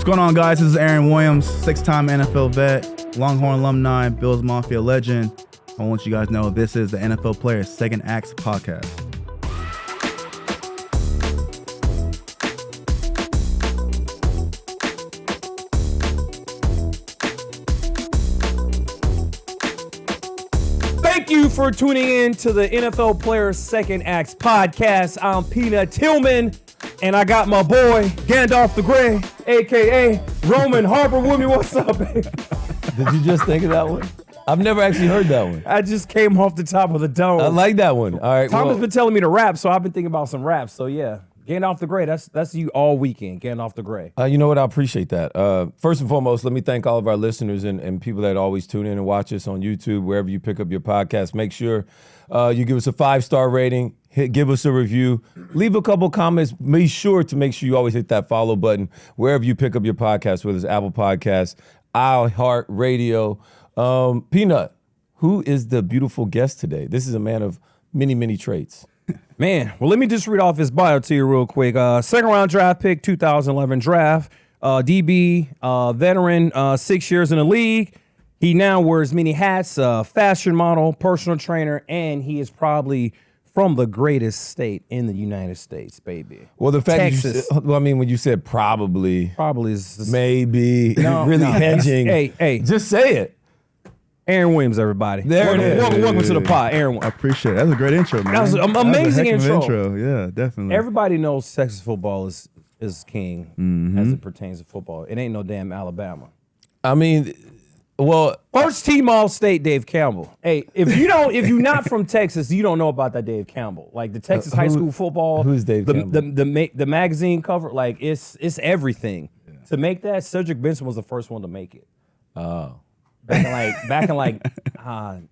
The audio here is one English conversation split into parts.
What's going on, guys? This is Aaron Williams, 6-time NFL vet, Longhorn alumni, Bills Mafia legend. I want you guys to know this is the NFL Players Second Acts podcast. Thank you for tuning in to the NFL Players Second Acts podcast. I'm Peanut Tillman, and I got my boy Gandalf the Grey, a.k.a. Roman Harper with me. What's up, baby? Did you just think of that one? I've never actually heard that one. I just came off the top of the dome. I like that one. All right. Tom has been telling me to rap, so I've been thinking about some raps. So yeah, Gandalf the Grey. That's you all weekend. Gandalf the Grey. You know what? I appreciate that. First and foremost, let me thank all of our listeners and people that always tune in and watch us on YouTube, wherever you pick up your podcast. Make sure you give us a 5-star rating. Give us a review. Leave a couple comments. Be sure to make sure you always hit that follow button wherever you pick up your podcast, whether it's Apple Podcasts, iHeartRadio. Peanut, who is the beautiful guest today? This is a man of many, many traits. Man, well, let me just read off his bio to you real quick. Second round draft pick, 2011 draft. DB, veteran, 6 years in the league. He now wears many hats, fashion model, personal trainer, and he is probably from the greatest state in the United States, baby. Well, the fact Texas. when you said probably is maybe, No, really no. hedging. Hey, just say it. Aaron Williams, everybody. There it is. Welcome to the pod, Aaron. I appreciate it. That was a great intro, man. That was an amazing That was a heck of an intro. Yeah, definitely. Everybody knows Texas football is king as it pertains to football. It ain't no damn Alabama. I mean, well, First team All-State, Dave Campbell. Hey, if you're not from Texas, you don't know about that Dave Campbell. Like the Texas high school football. who's Dave Campbell? The magazine cover, like it's everything. Yeah. To make that, Cedric Benson was the first one to make it. oh. Back in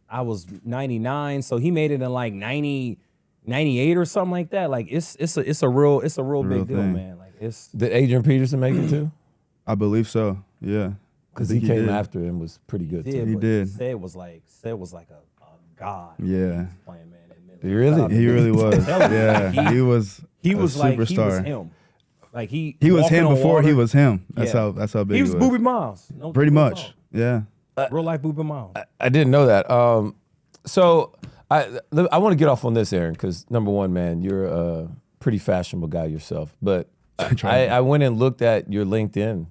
I was 99, so he made it in like 98 or something like that. Like it's a real big deal, thing. man. Like it's Did Adrian Peterson make it too? I believe so, yeah. Because I he think came did. after and was pretty good too. He but did. Said was like a god. Yeah. Playing, man. Really? He really was. Yeah, he was He a was like superstar. he was him. Like he was walking him on before water. he was him. That's Yeah. how big He was Boobie Miles. No, Pretty much, yeah. Real life Boobie Miles. I didn't know that. So I want to get off on this, Aaron, because number one, man, you're a pretty fashionable guy yourself. But I went and looked at your LinkedIn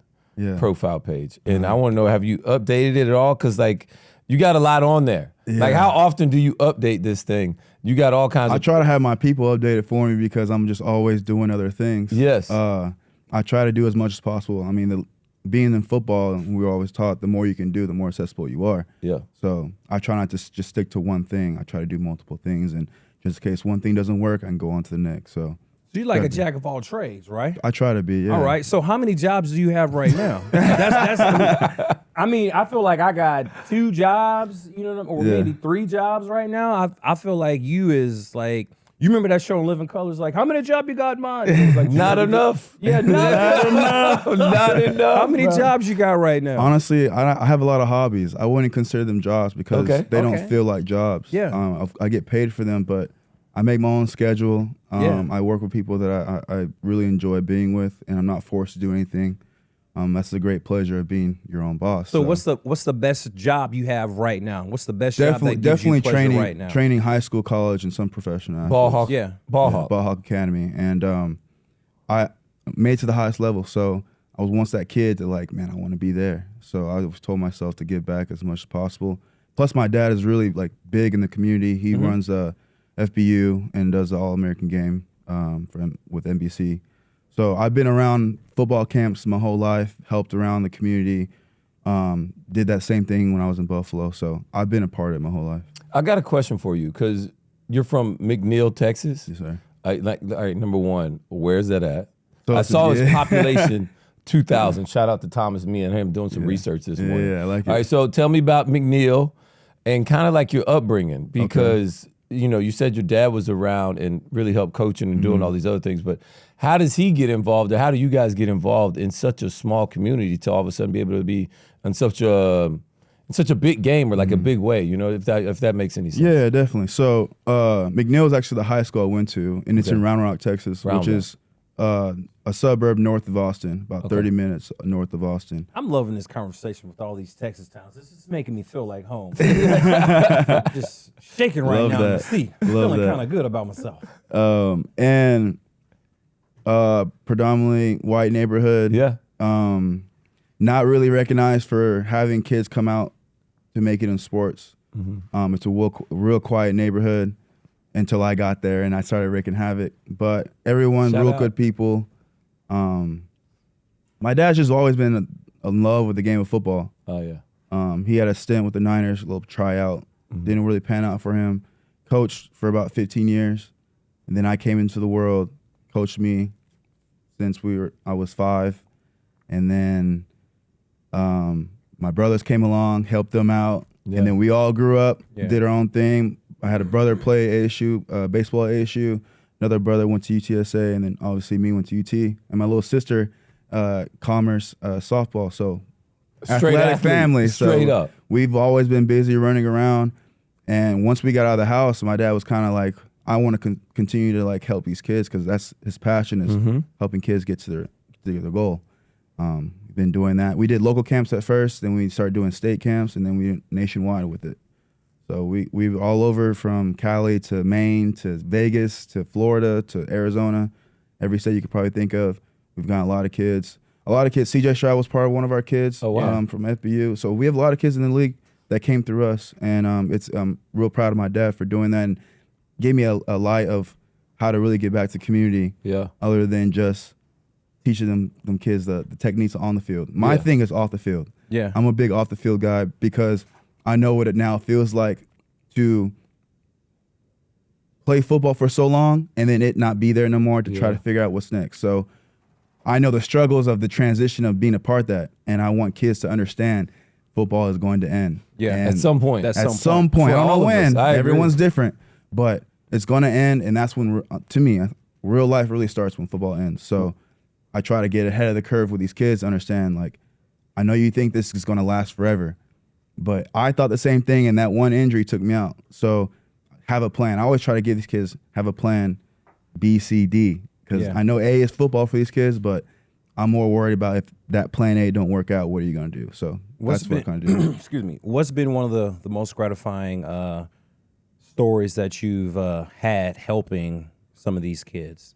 profile page, and I want to know, have you updated it at all? Because like you got a lot on there. Yeah. Like how often do you update this thing? You got all kinds I of. try to have my people update it for me because I'm just always doing other things. Yes. I try to do as much as possible. I mean, being in football, we were always taught the more you can do, the more accessible you are. Yeah. So I try not to just stick to one thing. I try to do multiple things, and just in case one thing doesn't work, I can go on to the next. So you're like a jack of all trades, right? I try to be. Yeah. All right. So how many jobs do you have right now? that's I mean, I feel like I got 2 jobs, you know, or maybe 3 jobs right now. I feel like you is like, you remember that show in Living Colors? Like, how many jobs you got in mind? It was like, Not enough. Yeah, not enough. Not enough. How many jobs you got right now? Honestly, I have a lot of hobbies. I wouldn't consider them jobs because they don't feel like jobs. Yeah. I get paid for them, but I make my own schedule. I work with people that I really enjoy being with, and I'm not forced to do anything. That's the great pleasure of being your own boss. So what's the best job you have right now? What's the best job that gives definitely you pleasure training right now? training high school, college, and some professional athletes. Ball hawk. Yeah. Ball hawk. Ball Hawk Academy, and I made it to the highest level. So I was once that kid that like, man, I want to be there. So I told myself to give back as much as possible. Plus, my dad is really like big in the community. He runs FBU and does the All-American game with NBC. So I've been around football camps my whole life, helped around the community, did that same thing when I was in Buffalo. So I've been a part of it my whole life. I got a question for you because you're from McNeil, Texas. Yes, sir. All right, number one, where's that at? So I saw his yeah. population, 2,000. Shout out to Thomas, me and him doing some research this morning. Yeah, I like it. All right, so tell me about McNeil and kind of like your upbringing because, you know, you said your dad was around and really helped coaching and doing all these other things, but how does he get involved or how do you guys get involved in such a small community to all of a sudden be able to be in such a big game or like a big way, you know, if that makes any sense? Yeah, definitely. So McNeil is actually the high school I went to, and it's in Round Rock, Texas, Round which Rock. is a suburb north of Austin, about 30 minutes north of Austin. I'm loving this conversation with all these Texas towns. This is making me feel like home. Just shaking right Love now in the that. seat. Love Feeling that. kind of good about myself. And predominantly white neighborhood. Yeah. Not really recognized for having kids come out to make it in sports. It's a real quiet neighborhood until I got there and I started wreaking havoc. But everyone, Shout real out. good people. My dad's just always been in love with the game of football. Oh yeah. He had a stint with the Niners, a little tryout. Didn't really pan out for him. Coached for about 15 years. And then I came into the world, coached me since I was 5. And then my brothers came along, helped them out. Yeah. And then we all grew up, Yeah. did our own thing. I had a brother play ASU, baseball at ASU. Another brother went to UTSA, and then obviously me went to UT. And my little sister, commerce, softball. So Straight athletic athlete. family. Straight so up. We've always been busy running around. And once we got out of the house, my dad was kind of like, I want to continue to like help these kids because that's his passion is helping kids get to their goal. We've been doing that. We did local camps at first, then we started doing state camps, and then we went nationwide with it. So we've all over from Cali to Maine to Vegas to Florida to Arizona, every state you could probably think of. We've got a lot of kids. CJ Stroud was part of one of our kids Oh, wow. from FBU. So we have a lot of kids in the league that came through us, and I'm real proud of my dad for doing that and gave me a light of how to really get back to community. Yeah. Other than just teaching them kids the techniques on the field. My thing is off the field. Yeah. I'm a big off the field guy because I know what it now feels like to play football for so long and then it not be there no more to try to figure out what's next. So I know the struggles of the transition of being a part of that, and I want kids to understand football is going to end. Yeah, And At some point. That's at some point. For I don't all know of us, when. I agree. Everyone's different, but it's going to end, and that's when, to me, real life really starts when football ends. So I try to get ahead of the curve with these kids, understand, like, I know you think this is going to last forever, but I thought the same thing, and that one injury took me out. So have a plan. I always try to give these kids, have a plan B, C, D, because I know A is football for these kids, but I'm more worried about if that plan A don't work out, what are you going to do? So that's what I'm going to do. Excuse me. What's been one of the most gratifying stories that you've had helping some of these kids?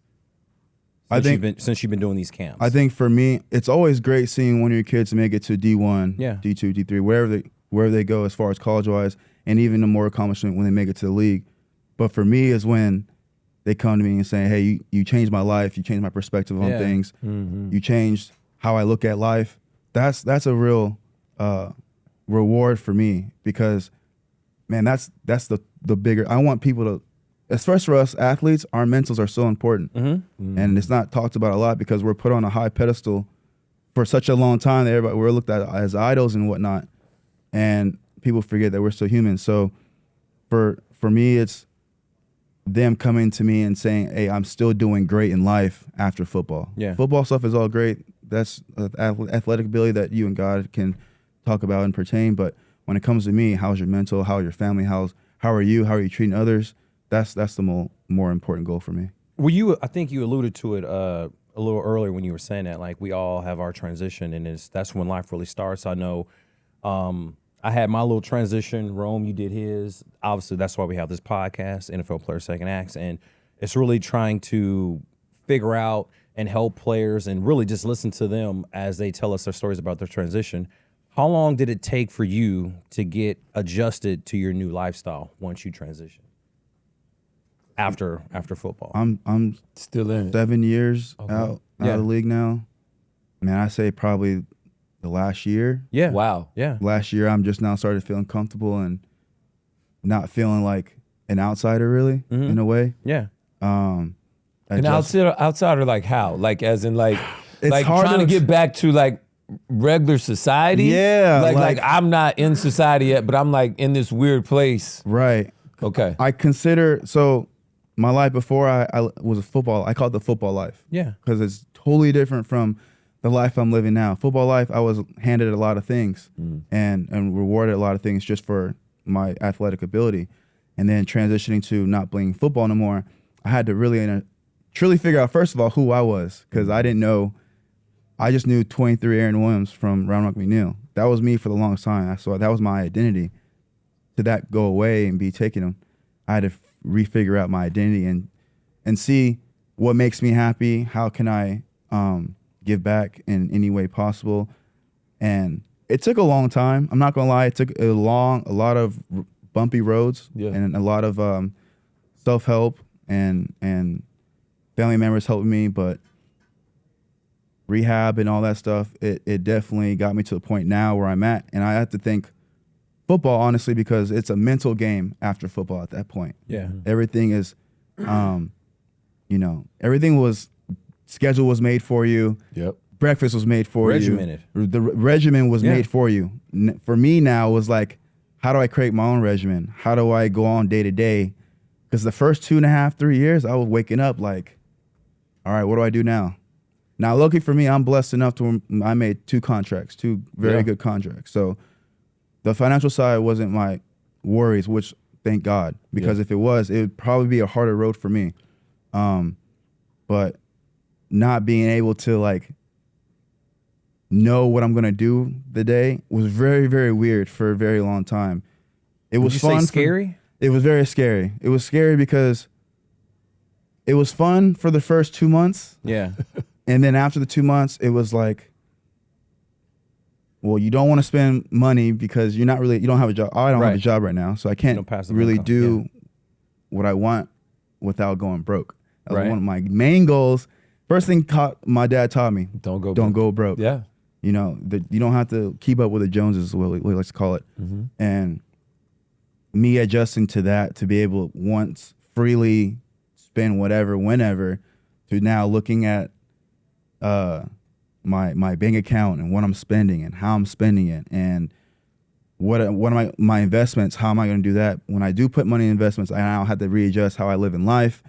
Since you've been doing these camps. I think for me, it's always great seeing one of your kids make it to D1, D2, D3, wherever they go as far as college-wise, and even the more accomplishment when they make it to the league. But for me is when they come to me and say, hey, you changed my life, you changed my perspective on things, you changed how I look at life. That's a real reward for me because, man, that's the bigger, I want people to, especially for us athletes, our mentals are so important. And it's not talked about a lot because we're put on a high pedestal for such a long time that we're looked at as idols and whatnot. And people forget that we're still human. So for me, it's them coming to me and saying, hey, I'm still doing great in life after football. Yeah. Football stuff is all great. That's athletic ability that you and God can talk about and pertain. But when it comes to me, how's your mental? How's your family? How are you? How are you treating others? That's the more important goal for me. Well, I think you alluded to it a little earlier when you were saying that, like we all have our transition, and that's when life really starts. I know I had my little transition. Rome, you did his. Obviously, that's why we have this podcast, NFL Player Second Acts, and it's really trying to figure out and help players and really just listen to them as they tell us their stories about their transition. How long did it take for you to get adjusted to your new lifestyle once you transitioned? After football, I'm Still in it. 7 years out of the league now. Man, I say probably the last year. yeah, Wow. yeah, Last year, I'm just now started feeling comfortable and not feeling like an outsider, really, in a way. yeah. And outsider, like how? Like as in like, It's like hard trying to to get back to like regular society. Yeah, Like like- I'm not in society yet, but I'm like in this weird place. Right. Okay. I consider, so my life before I was a football, I call it the football life. Yeah. Because it's totally different from the life I'm living now. Football life, I was handed a lot of things and rewarded a lot of things just for my athletic ability. And then transitioning to not playing football no more, I had to really truly figure out, first of all, who I was, because I didn't know. I just knew 23 Aaron Williams from Round Rock McNeil. That was me for the longest time. So that was my identity. To that go away and be taken, I had to refigure out my identity and see what makes me happy. How can I give back in any way possible? And it took a long time. I'm not gonna lie. It took a lot of bumpy roads and a lot of self-help and family members helped me, but rehab and all that stuff, it definitely got me to the point now where I'm at. And I have to thank football, honestly, because it's a mental game after football at that point. Yeah. Everything is, everything was, schedule was made for you. Yep. Breakfast was made for Regimented. you. The regimen was made for you. For me now, it was like, how do I create my own regimen? How do I go on day to day? Because the first 2.5, 3 years, I was waking up like, all right, what do I do now? Now, lucky for me, I'm blessed enough to I made 2 contracts, 2 very good contracts. So the financial side wasn't my worries, which thank God, because if it was, it would probably be a harder road for me. But not being able to like know what I'm gonna do the day was very, very weird for a very long time. It was fun. Scary? It was very scary. It was scary because it was fun for the first 2 months. Yeah. And then after the 2 months, it was like, well, you don't want to spend money because you don't have a job. I don't have a job right now, so I can't really do what I want without going broke. That was one of my main goals. First thing my dad taught me, don't go broke. Yeah. You know, you don't have to keep up with the Joneses, is what we like to call it. And me adjusting to that, to be able once freely spend whatever, whenever, to now looking at my bank account and what I'm spending and how I'm spending it and what are my investments, how am I going to do that? When I do put money in investments, I now have to readjust how I live in life,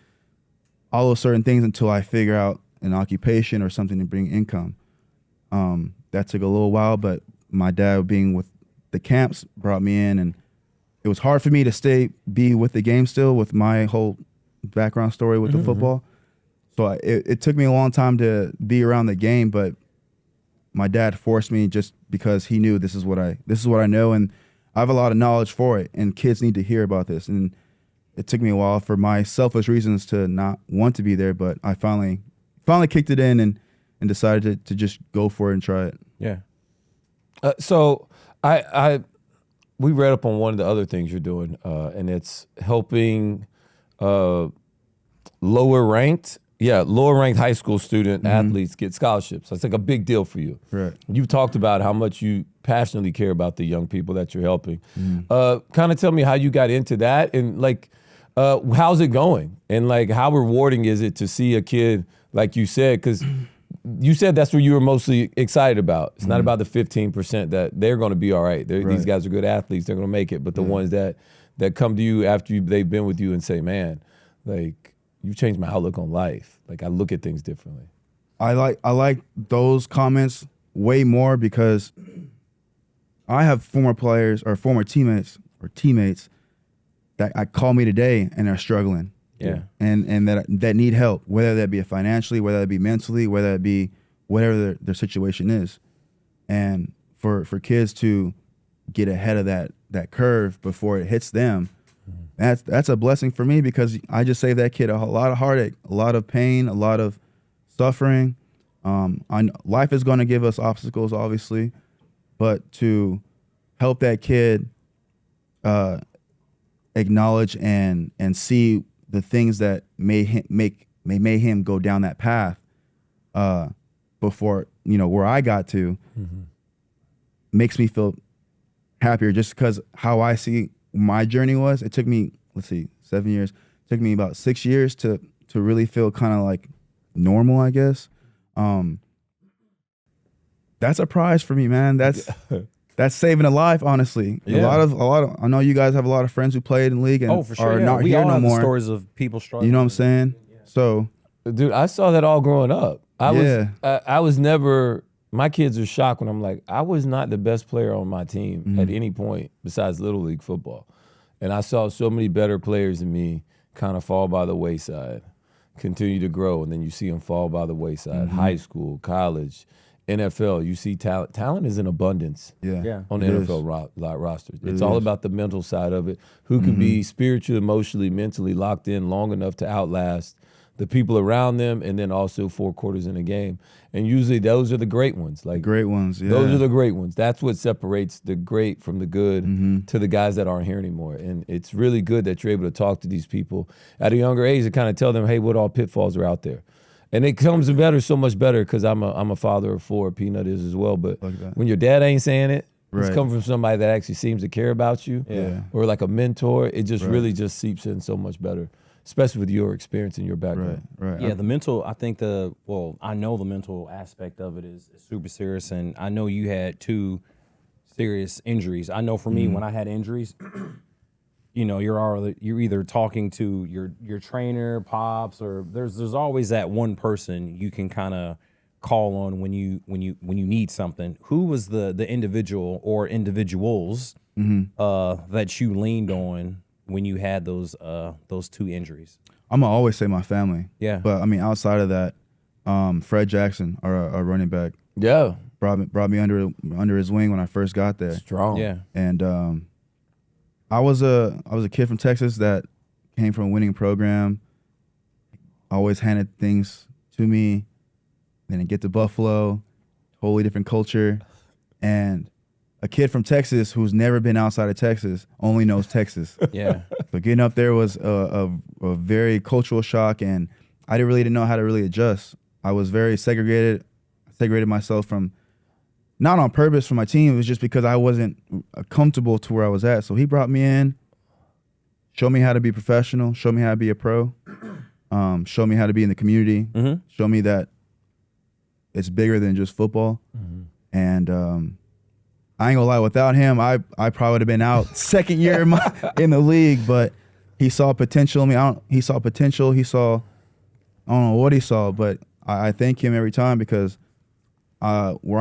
all those certain things until I figure out an occupation or something to bring income. That took a little while, but my dad being with the camps brought me in, and it was hard for me to be with the game still with my whole background story with the football. So it took me a long time to be around the game, but my dad forced me just because he knew this is what I know, and I have a lot of knowledge for it, and kids need to hear about this. And it took me a while for my selfish reasons to not want to be there, but I finally kicked it in and decided to just go for it and try it. Yeah. So we read up on one of the other things you're doing, and it's helping lower ranked high school student athletes get scholarships. That's like a big deal for you. Right. You've talked about how much you passionately care about the young people that you're helping. Kind of tell me how you got into that, and like, how's it going? And like, how rewarding is it to see a kid, like you said, because you said that's what you were mostly excited about. It's not about the 15% that they're going to be all right. These guys are good athletes. They're going to make it. But the ones that come to you after they've been with you and say, man, like, you've changed my outlook on life. Like, I look at things differently. I like those comments way more because I have former players or former teammates that call me today and are struggling. Yeah. And that need help, whether that be financially, whether that be mentally, whether that be whatever their situation is. And for kids to get ahead of that curve before it hits them, that's a blessing for me, because I just saved that kid a lot of heartache, a lot of pain, a lot of suffering. Life is going to give us obstacles, obviously, but to help that kid acknowledge and see the things that may him go down that path before where I got to, makes me feel happier, just because how I see my journey was. It took me 7 years. It took me about 6 years to really feel kind of like normal, I guess. That's a prize for me, man. That's saving a life, honestly. Yeah. A lot of I know you guys have a lot of friends who played in the league and for sure, are not we here all no have more. The stories of people struggling. You know what I'm saying? So, Dude, I saw that all growing up. I was never. My kids are shocked when I'm like, I was not the best player on my team at any point besides Little League football. And I saw so many better players than me kind of fall by the wayside. continue to grow, and then you see them fall by the wayside. High school, college, NFL, you see talent. Talent is in abundance. Yeah. On the It NFL rosters. It's It all is. about the mental side of it. Who can be spiritually, emotionally, mentally locked in long enough to outlast the people around them, and then also 4 quarters in a game. And usually those are the great ones. Like Great ones, yeah. those are the great ones. That's what separates the great from the good to the guys that aren't here anymore. And it's really good that you're able to talk to these people at a younger age and kind of tell them, hey, what all pitfalls are out there. And it comes better, so much better, because I'm a father of 4. Peanut is as well. But Like that. when your dad ain't saying it, it's Right. coming from somebody that actually seems to care about you, Yeah. or like a mentor. It just really just seeps in so much better, especially with your experience and your background. Right. Yeah, the mental, I think I know the mental aspect of it is super serious. And I know you had 2 serious injuries. I know for me, when I had injuries, you're either talking to your trainer, pops, or there's always that one person you can kind of call on when you need something. Who was the individual or individuals that you leaned on when you had those 2 injuries? I'm gonna always say my family. Yeah. But I mean, outside of that, Fred Jackson, our running back, Yeah, brought me under his wing when I first got there. strong. Yeah. And I was a kid from Texas that came from a winning program. Always handed things to me. Then I get to Buffalo, totally different culture, and a kid from Texas who's never been outside of Texas only knows Texas. Yeah. So getting up there was a very cultural shock, and I didn't know how to really adjust. I was very segregated. I segregated myself from, not on purpose for my team, it was just because I wasn't comfortable to where I was at. So he brought me in, showed me how to be professional, showed me how to be a pro, showed me how to be in the community, showed me that it's bigger than just football. And I ain't gonna lie, without him, I probably would have been out second year in the league. But he saw potential in me. He saw potential. I don't know what he saw, but I thank him every time, because I'm where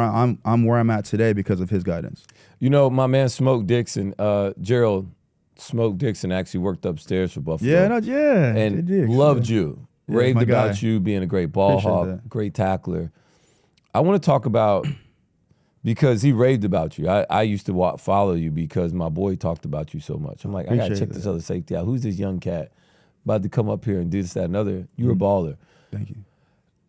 I'm at today because of his guidance. You know, my man Smoke Dixon, Gerald Smoke Dixon, actually worked upstairs for Buffalo. And loved you, Yeah, raved my about guy. you being a great ball Appreciate hawk, that. great tackler. I want to talk about, because he raved about you. I used to follow you because my boy talked about you so much. I'm like, I got to Appreciate check this that. other safety out. Who's this young cat about to come up here and do this, that, and other? You're a baller. Thank you.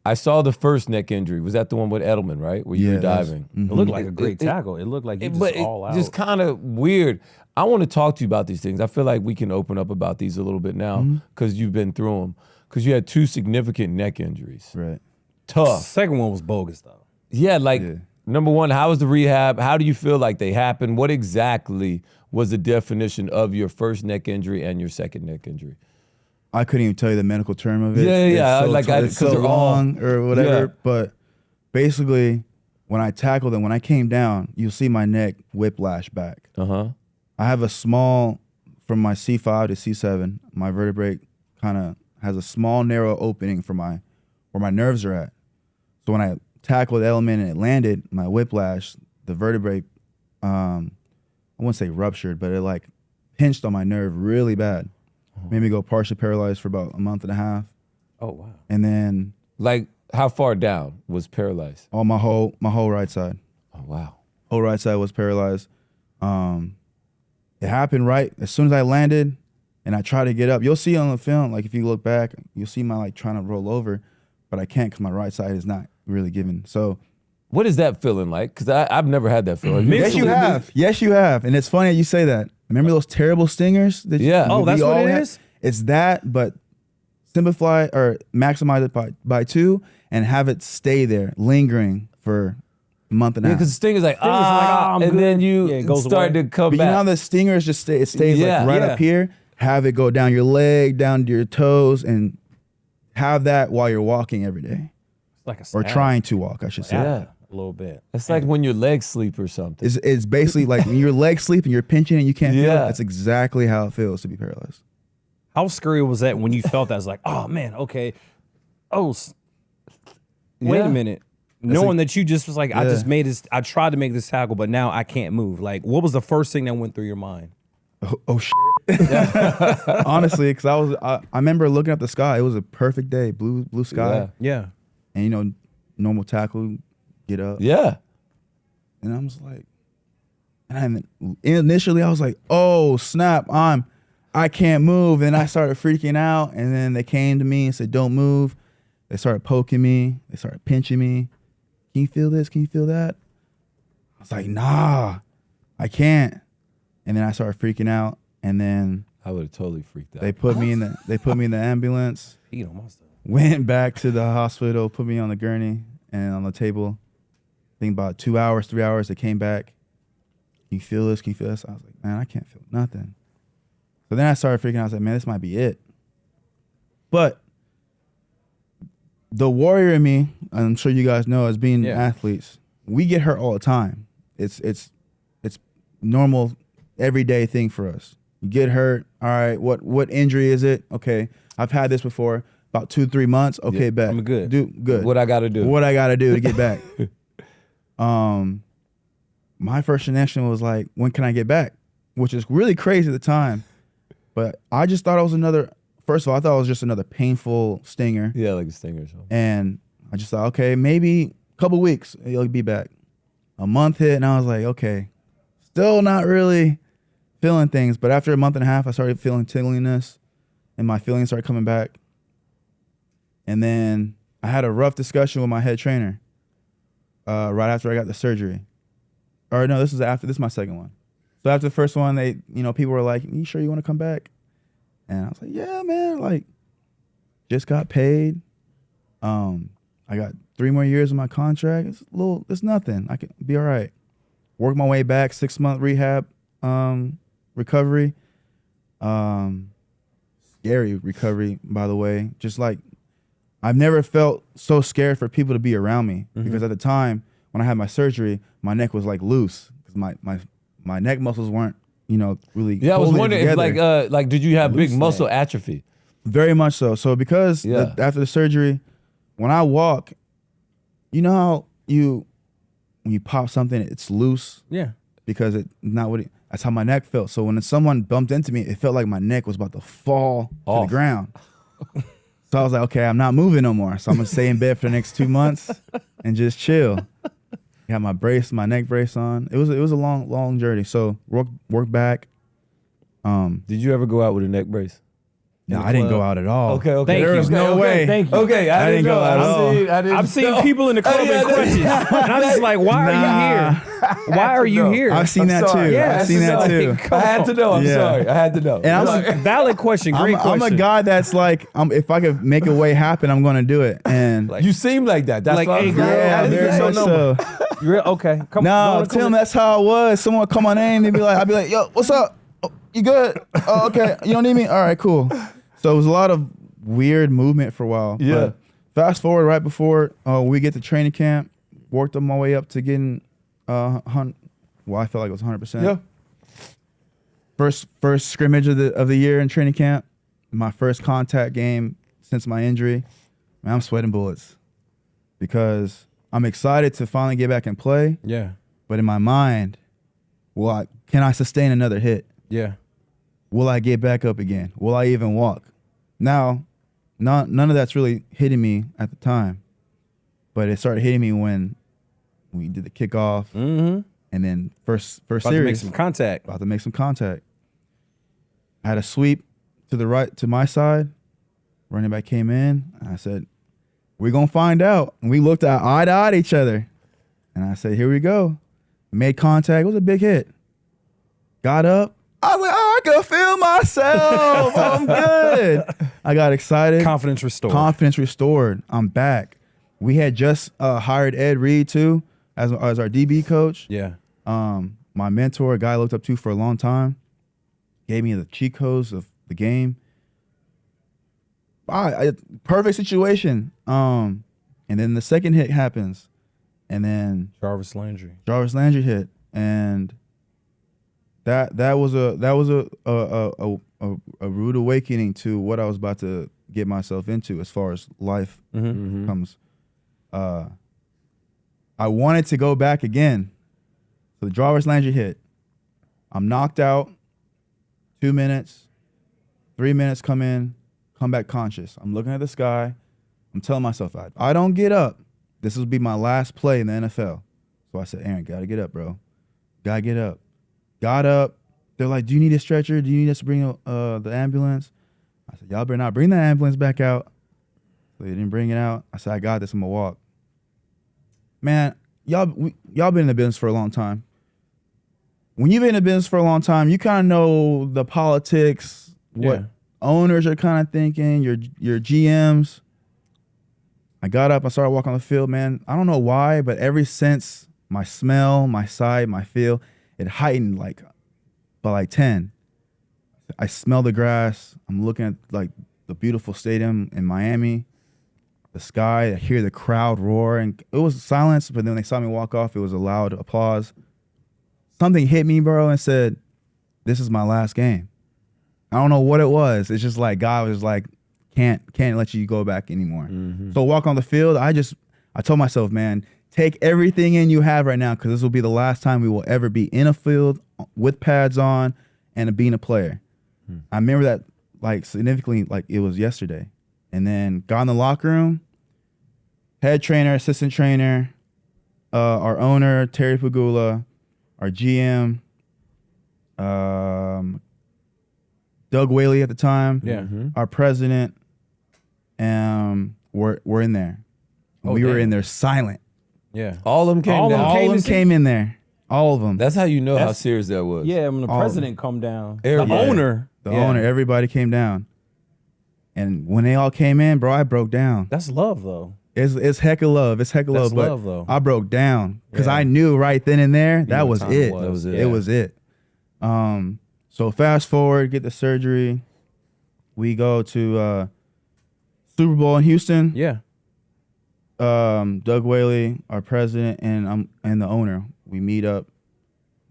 I saw the first neck injury. Was that the one with Edelman, right? Where you were that's- diving? It looked like a great tackle. It looked like you just all out. Just kind of weird. I want to talk to you about these things. I feel like we can open up about these a little bit now because you've been through them. Because you had 2 significant neck injuries. Right. Tough. Second one was bogus though. Yeah, like, Yeah. number one, how was the rehab? How do you feel like they happened? What exactly was the definition of your first neck injury and your second neck injury? I couldn't even tell you the medical term of it. Yeah, It's so like, it's 'cause so they're all- long or whatever. Yeah. But basically, when I tackled them, when I came down, you'll see my neck whiplash back. Uh-huh. I have a small, from my C5 to C7, my vertebrae kind of has a small, narrow opening for where my nerves are at. So when I tackled the element and it landed, my whiplash, the vertebrae, I wouldn't say ruptured, but it like pinched on my nerve really bad. Made me go partially paralyzed for about a month and a half. Oh wow. And then Like, how far down was paralyzed? all my whole right side. Oh, wow. Whole right side was paralyzed. It happened right as soon as I landed and I tried to get up. You'll see on the film, like if you look back, you'll see my like trying to roll over, but I can't because my right side is not really giving. So What is that feeling like? Because I've never had that feeling. yes, you have. Yes, you have. And it's funny that you say that. Remember those terrible stingers? Yeah. Oh, we that's what all it had? is? It's that, but simplify or maximize it by 2 and have it stay there, lingering for a month and a half. Because the sting is like, I'm and good. then you Yeah, it goes start away. to come But you know how back. the stingers just it stays Yeah, like right yeah. up here? Have it go down your leg, down to your toes, and have that while you're walking every day. It's like a Or stab. trying to walk, I should say. Yeah. A little bit. It's like when your legs sleep or something. It's basically like when your legs sleep and you're pinching and you can't feel it. Yeah. That's exactly how it feels to be paralyzed. How scary was that when you felt that? It's like, oh man, okay. Wait Yeah. a minute. Knowing that you just was like, I Yeah. just made this, I tried to make this tackle, but now I can't move. Like, what was the first thing that went through your mind? Oh shit. Honestly, because I remember looking at the sky. It was a perfect day, blue sky, Yeah. and normal tackle, get up, Yeah. and I was like, and initially I was like, oh snap, I can't move, and I started freaking out, and then they came to me and said, don't move. They started poking me, they started pinching me. Can you feel this? Can you feel that? I was like, nah, I can't. And then I started freaking out, and then I would have totally freaked out. they put me in the ambulance. He on my stuff. Went back to the hospital, put me on the gurney and on the table. I think about 2 hours, 3 hours, they came back. Can you feel this? Can you feel this? I was like, man, I can't feel nothing. So then I started freaking out. I was like, man, this might be it. But the warrior in me, I'm sure you guys know, as being athletes, we get hurt all the time. It's normal, everyday thing for us. You get hurt. All right, what injury is it? Okay, I've had this before. About 2-3 months. Okay, back. I'm good. Good. What I got to do? What I got to do to get back? My first reaction was like, when can I get back? Which is really crazy at the time. But I just thought it was another. First of all, I thought it was just another painful stinger. Yeah, like a stinger or something. And I just thought, okay, maybe a couple weeks, you'll be back. A month hit, and I was like, okay, still not really feeling things. But after a month and a half, I started feeling tingliness, and my feelings started coming back. And then I had a rough discussion with my head trainer right after I got the surgery. Or no, this is my second one. So after the first one, people were like, you sure you want to come back? And I was like, yeah, man, like, just got paid. I got 3 more years of my contract. It's nothing. I can be all right. Work my way back, 6-month rehab, recovery. Scary recovery, by the way. Just like, I've never felt so scared for people to be around me because at the time when I had my surgery, my neck was like loose because my neck muscles weren't, really. Yeah, I was wondering if together. like did you have big Loose muscle neck. atrophy? Very much so. So because after the surgery, when I walk, you know how when you pop something, it's loose. Yeah. Because it's not that's how my neck felt. So when someone bumped into me, it felt like my neck was about to fall to the ground. So I was like, okay, I'm not moving no more. So I'm gonna stay in bed for the next 2 months and just chill. Got my neck brace on. It was a long journey. So work back. Did you ever go out with a neck brace? No, I didn't go out at all. Okay. There was no way. Thank you. Okay, I didn't go know. at all. I've seen people in the club in crutches, and I'm just like, why are you here? Why are you here? I've seen that sorry. too. Yeah, I've seen that too. I had to know. I'm Yeah. sorry. I had to know. And I'm Valid question. Great question. I'm a guy that's like, if I could make a way happen, I'm gonna do it. And You seem like that. That's Like, why I hey, was girl, yeah, I very didn't much know. so. Okay. Come No, on. Tim, that's how I was. Someone would call my name, they'd be like, I'd be like, yo, what's up? Oh, you good? Oh, okay. You don't need me? All right, cool. So it was a lot of weird movement for a while. Yeah. But fast forward right before we get to training camp, worked on my way up to getting I felt like it was 100%. Yeah. First scrimmage of the year in training camp, my first contact game since my injury. Man, I'm sweating bullets because I'm excited to finally get back and play. Yeah. But in my mind, can I sustain another hit? Yeah. Will I get back up again? Will I even walk? Now, none of that's really hitting me at the time, but it started hitting me when we did the kickoff, and then first About series. to make some contact. About to make some contact. I had a sweep to the right, to my side. Running back came in. And I said, we're going to find out. And we looked eye to eye at each other. And I said, here we go. Made contact. It was a big hit. Got up. I was like, oh, I can feel myself. I'm good. I got excited. Confidence restored. Confidence restored. I'm back. We had just hired Ed Reed, too, as our DB coach. Yeah. My mentor, a guy I looked up to for a long time, gave me the cheat codes of the game. Perfect situation. And then the second hit happens, and then Jarvis Landry hit, and that was a rude awakening to what I was about to get myself into as far as life comes. I wanted to go back again. So the Jarvis Landry hit. I'm knocked out. 2 minutes, 3 minutes, come back conscious. I'm looking at the sky. I'm telling myself, I don't get up, this will be my last play in the NFL. So I said, Aaron, gotta get up, bro. Gotta get up. Got up. They're like, do you need a stretcher? Do you need us to bring the ambulance? I said, y'all better not bring the ambulance back out. So they didn't bring it out. I said, I got this. I'm gonna walk. Man, y'all been in the business for a long time. When you've been in the business for a long time, you kind of know the politics, what owners are kind of thinking, your GMs. I got up, I started walking on the field, man. I don't know why, but ever since my smell, my sight, my feel, it heightened by 10. I smell the grass. I'm looking at like the beautiful stadium in Miami, the sky. I hear the crowd roar, and it was silence. But then when they saw me walk off, it was a loud applause. Something hit me, bro, and said, "This is my last game." I don't know what it was. It's just like God was like, "Can't let you go back anymore." Mm-hmm. So walk on the field. I told myself, man, take everything in you have right now, because this will be the last time we will ever be in a field with pads on and being a player. I remember that like significantly, like it was yesterday. And then got in the locker room, head trainer, assistant trainer, our owner, Terry Pagula, our GM, Doug Whaley at the time, our president, were in there. We were in there silent. Yeah. All of them came down. All of them came in there. All of them. That's how you know how serious that was. Yeah, when the president come down. Everybody. The owner, everybody came down. And when they all came in, bro, I broke down. That's love, though. It's heck of love. It's heck of love. That's love, though. I broke down because I knew right then and there that was it. That was it. It was it. So fast forward, get the surgery. We go to Super Bowl in Houston. Yeah. Doug Whaley, our president, and the owner. We meet up.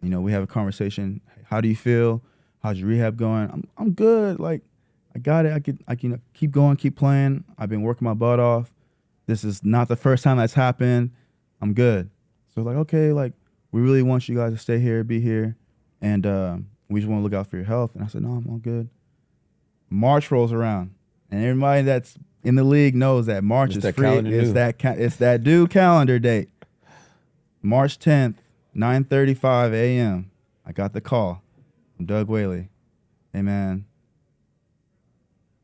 You know, we have a conversation. How do you feel? How's your rehab going? I'm good. Like, I got it. I can keep going, keep playing. I've been working my butt off. This is not the first time that's happened. I'm good. So like, okay, like we really want you guys to stay here, be here, and we just want to look out for your health. And I said, no, I'm all good. March rolls around, and everybody that's in the league knows that March is free. It's that due calendar date. March 10th, 9:35 a.m. I got the call from Doug Whaley. Hey man,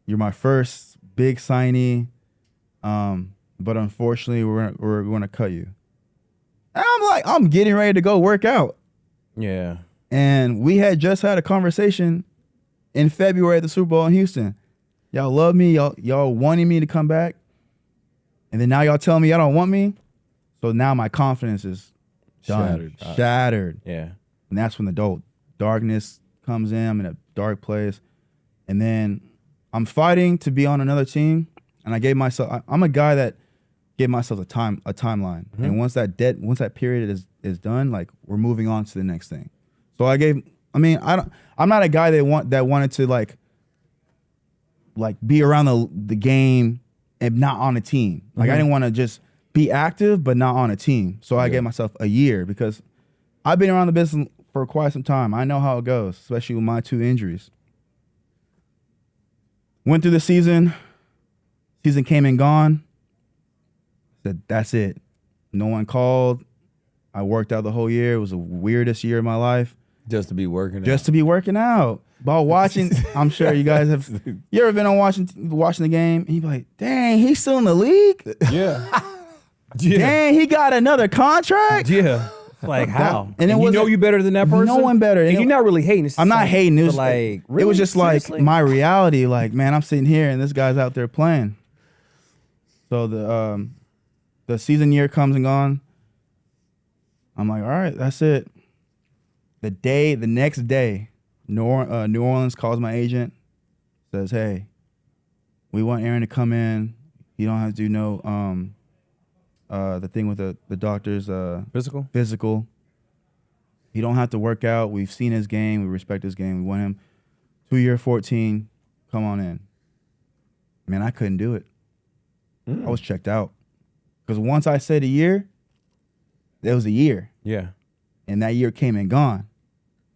you're my first big signee, but unfortunately we're going to cut you. And I'm like, I'm getting ready to go work out. Yeah. And we had just had a conversation in February at the Super Bowl in Houston. Y'all love me. Y'all wanting me to come back. And then now y'all telling me y'all don't want me. So now my confidence is done. Shattered. Yeah. And that's when the darkness comes in. I'm in a dark place. And then I'm fighting to be on another team. And I gave myself, I'm a guy that gave myself a timeline. Mm-hmm. And once that period is done, like we're moving on to the next thing. So I'm not a guy that wanted to like be around the game and not on a team. Like I didn't want to just be active but not on a team. So I gave myself a year because I've been around the business for quite some time. I know how it goes, especially with my 2 injuries. Went through the season. Season came and gone. Said that's it. No one called. I worked out the whole year. It was the weirdest year of my life. Just to be working out. But watching, I'm sure you guys have. You ever been on watching the game? And you be like, dang, he's still in the league? Yeah. Dang, he got another contract? Yeah. Like how? And you know you better than that person? No one better. And you're not really hating. I'm not hating. It was like, really? It was just Seriously? like my reality. Like, man, I'm sitting here and this guy's out there playing. So the season year comes and gone. I'm like, all right, that's it. The next day, New Orleans calls my agent, says, hey, we want Aaron to come in. You don't have to do the thing with the doctor's physical. He don't have to work out. We've seen his game. We respect his game. We want him 2 year, 14. Come on in. Man, I couldn't do it. I was checked out. Because once I said a year, it was a year. Yeah. And that year came and gone.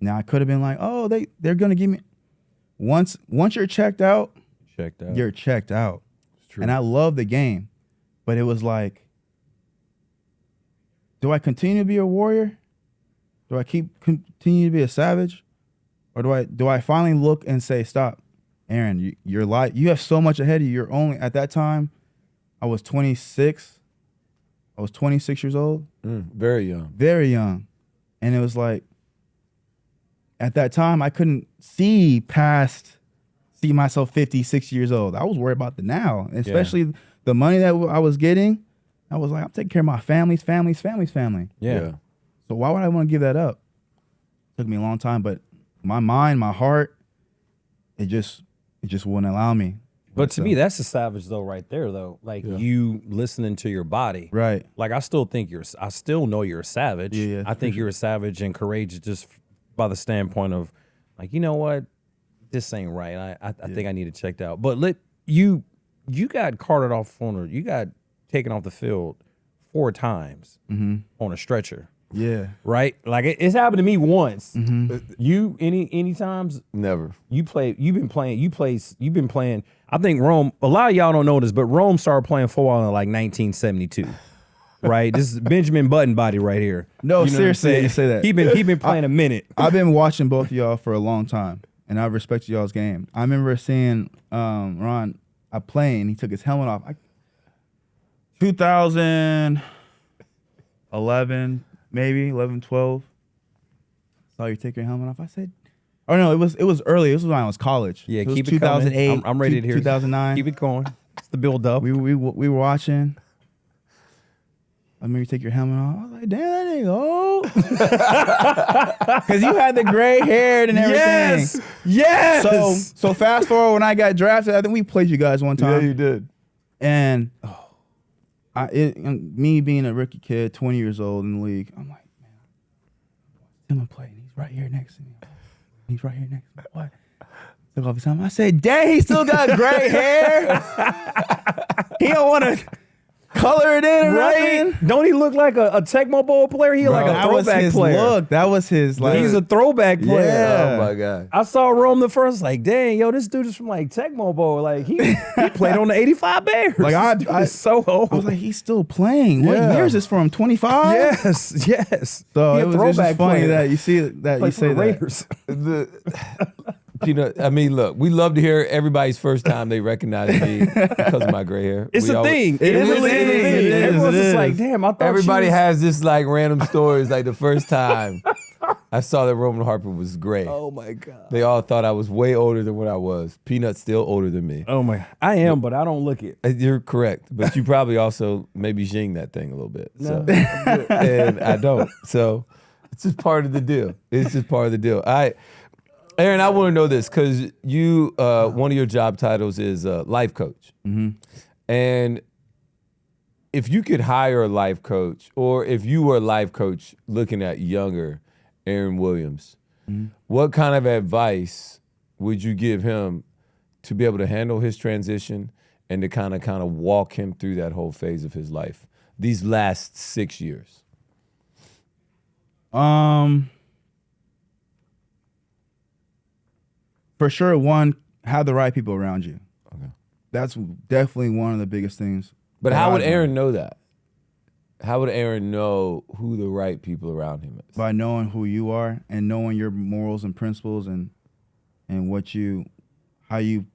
Now I could have been like, oh, they're gonna give me. once you're checked out, Checked out. you're checked out. It's true. And I love the game, but it was like, do I continue to be a warrior? Do I continue to be a savage? Or do I finally look and say, stop, Aaron, you're you have so much ahead of you. You're only, at that time, I was 26. I was 26 years old. Very young. Very young. And it was like, at that time, I couldn't see myself 50, 60 years old. I was worried about the now, especially the money that I was getting. I was like, I'm taking care of my family's family. Yeah. So why would I want to give that up? It took me a long time, but my mind, my heart, it just wouldn't allow me. But to me, that's a savage though, right there though. Like you listening to your body. Right. Like I still know you're a savage. Yeah, I think you're a savage and courageous just by the standpoint of like, you know what? This ain't right. I think I need to check out. But you got carted off you got taken off the field 4 times on a stretcher. Yeah. Right? Like it's happened to me once. You any times? Never. You've been playing. I think Rome, a lot of y'all don't know this, but Rome started playing football in like 1972. Right? This is Benjamin Button body right here. No, You know seriously, what I'm you say that. He been playing a minute. I've been watching both of y'all for a long time, and I respect y'all's game. I remember seeing Ron playing. He took his helmet off. 2011, maybe 11, 12. Saw you take your helmet off. I said, oh no, it was early. This was when I was college. Yeah, it was keep it 2008. coming. I'm ready to hear 2009. Keep it going. It's the build up. We were watching. I remember you take your helmet off. I was like, damn, that nigga old. Because you had the gray hair and everything. Yes. So fast forward when I got drafted, I think we played you guys one time. Yeah, you did. And me being a rookie kid, 20 years old in the league, I'm like, man, I'm gonna play. And he's right here next to me. What? Took off his helmet. I said, dang, he still got gray hair. He don't want to color it in, right? Don't he look like a Tecmo Bowl player? He like a That was throwback his player. look. That was his like. He's a throwback player. Yeah. Oh my God. I saw Rome the first, like, dang, yo, this dude is from like Tecmo Bowl. Like he played on the 85 Bears. Like He's so old. I was like, he's still playing. What year is this from? 25? Yes. So He a it was throwback just funny player. that you see that Played you for say the that. Raiders. I mean, look, we love to hear everybody's first time they recognize me because of my gray hair. It's We a always- thing. It is a really thing. a It is, Everyone's it just is. like, damn, I thought Everybody she was- has this like random stories. Like the first time I saw that Roman Harper was gray. Oh my God. They all thought I was way older than what I was. Peanut's still older than me. Oh my, I am, but I don't look it. You're correct, but you probably also maybe zing that thing a little bit. So. No. And I don't. So it's just part of the deal. Aaron, I want to know this because you, one of your job titles is life coach. And if you could hire a life coach, or if you were a life coach looking at younger Aaron Williams, what kind of advice would you give him to be able to handle his transition and to kind of walk him through that whole phase of his life, these last 6 years? For sure, one, have the right people around you. Okay. That's definitely one of the biggest things. But that how would I've learned. Aaron know that? How would Aaron know who the right people around him is? By knowing who you are and knowing your morals and principles and how you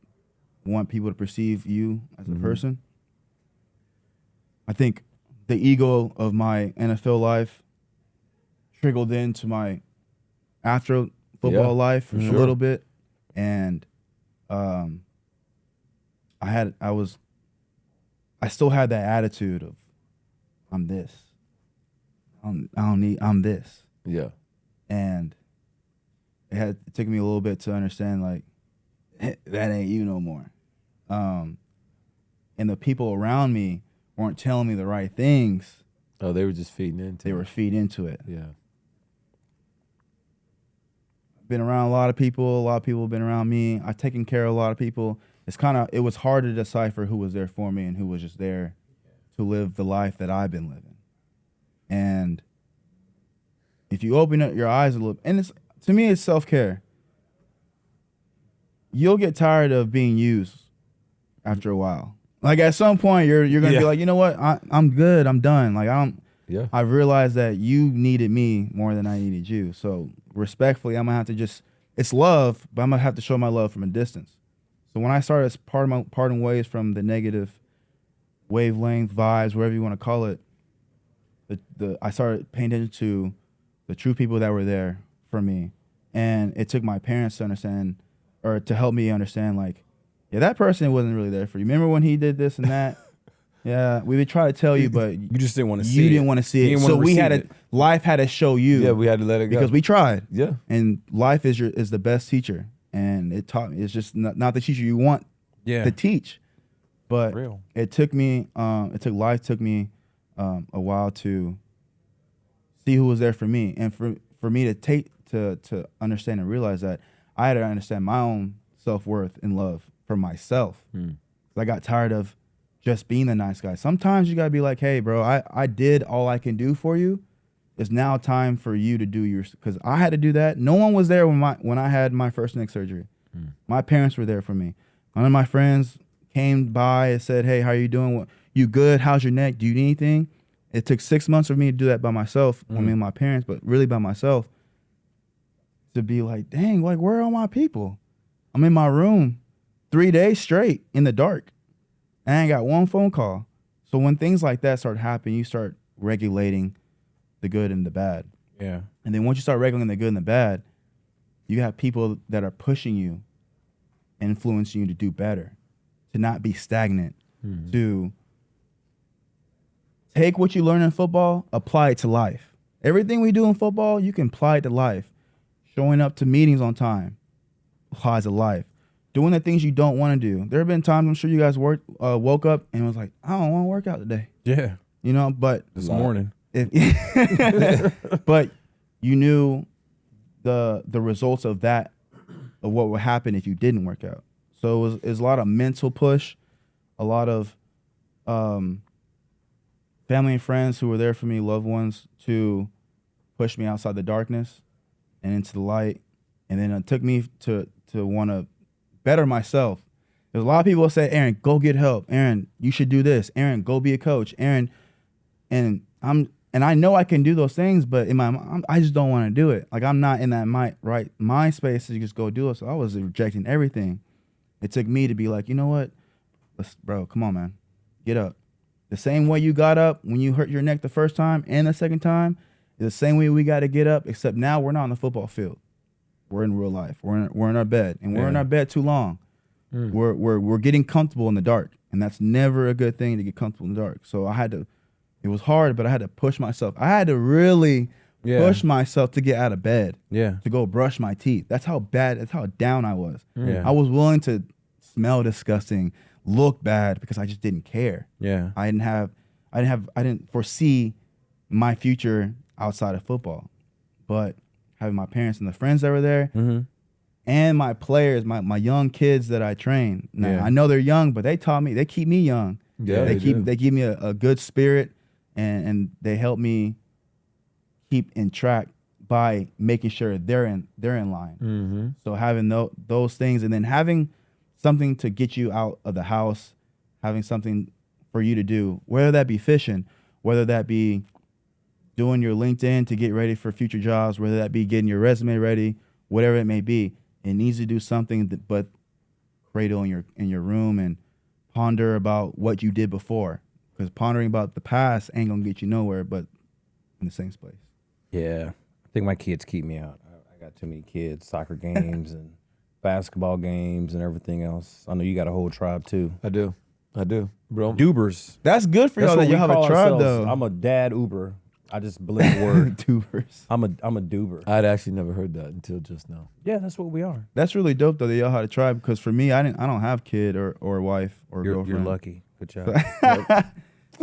want people to perceive you as a person. I think the ego of my NFL life trickled into my after football life a little bit, and I still had that attitude of I'm this. I'm this. Yeah. And it took me a little bit to understand, like, that ain't you no more. And the people around me weren't telling me the right things. Oh, they were just feeding into They it. were feed into it. Yeah. Been around a lot of people have been around me. I've taken care of a lot of people. It was hard to decipher who was there for me and who was just there to live the life that I've been living. And if you open up your eyes a little, and to me, it's self-care. you'll get tired of being used after a while. Like at some point, you're gonna be like, you know what? I'm good. I'm done. Like I realized that you needed me more than I needed you. So respectfully, I'm gonna have to it's love, but I'm gonna have to show my love from a distance. So when I started parting ways from the negative wavelength vibes, whatever you want to call it, I started paying attention to the true people that were there for me. And it took my parents to understand, or to help me understand, like, yeah, that person wasn't really there for you. Remember when he did this and that? Yeah, we would try to tell you, but you just didn't want to see it. You didn't want to see it. So life had to show you. Yeah, we had to let it go. Because we tried. Yeah. And life is the best teacher. And it taught me, it's just not the teacher you want to teach. But it took me, life took me a while to see who was there for me. And for me to understand and realize that I had to understand my own self-worth and love for myself. I got tired of just being the nice guy. Sometimes you gotta be like, hey bro, I did all I can do for you. It's now time for you to do yours, because I had to do that. No one was there when I had my first neck surgery. My parents were there for me. None of my friends came by and said, hey, how are you doing? You good? How's your neck? Do you need anything? It took 6 months for me to do that by myself. I mean, my parents, but really by myself, to be like, dang, like, where are all my people? I'm in my room 3 days straight in the dark. And I ain't got one phone call. So when things like that start happening, you start regulating the good and the bad. Yeah. And then once you start regulating the good and the bad, you have people that are pushing you, influencing you to do better, to not be stagnant, to take what you learn in football, apply it to life. Everything we do in football, you can apply it to life. Showing up to meetings on time applies to life. Doing the things you don't want to do. There have been times, I'm sure you guys woke up and was like, I don't want to work out today. Yeah. You know, but this morning. But you knew the results of that, of what would happen if you didn't work out. So it was a lot of mental push, a lot of family and friends who were there for me, loved ones, to push me outside the darkness and into the light. And then it took me to want to better myself. There's a lot of people that say, Aaron, go get help. Aaron, you should do this. Aaron, go be a coach. Aaron, and I know I can do those things, but in my mind, I just don't want to do it. Like, I'm not in that right mind space to just go do it. So I was rejecting everything. It took me to be like, you know what? Bro, come on, man. Get up. The same way you got up when you hurt your neck the first time and the second time is the same way we got to get up, except now we're not on the football field. We're in real life. We're in our bed, and we're in our bed too long. We're getting comfortable in the dark, and that's never a good thing, to get comfortable in the dark. So it was hard, but I had to push myself. I had to really push myself to get out of bed, to go brush my teeth. That's how down I was. I was willing to smell disgusting, look bad, because I just didn't care. I didn't foresee my future outside of football, but having my parents and the friends that were there, and my players, my young kids that I train. Now, I know they're young, but they keep me young. They give me a good spirit, and they help me keep in track by making sure they're in line. So having those things, and then having something to get you out of the house, having something for you to do, whether that be fishing, whether that be doing your LinkedIn to get ready for future jobs, whether that be getting your resume ready, whatever it may be, it needs to do something but cradle in your room and ponder about what you did before. Because pondering about the past ain't gonna get you nowhere, but in the same place. Yeah, I think my kids keep me out. I got too many kids, soccer games and basketball games and everything else. I know you got a whole tribe too. I do, bro. Dubers. That's good for y'all that you have a tribe, though. I'm a dad Uber. I just blend the word. Dubers. I'm a Duber. I'd actually never heard that until just now. Yeah, that's what we are. That's really dope though that y'all had a tribe, because for me, I don't have kid or wife or girlfriend. You're lucky. Good job.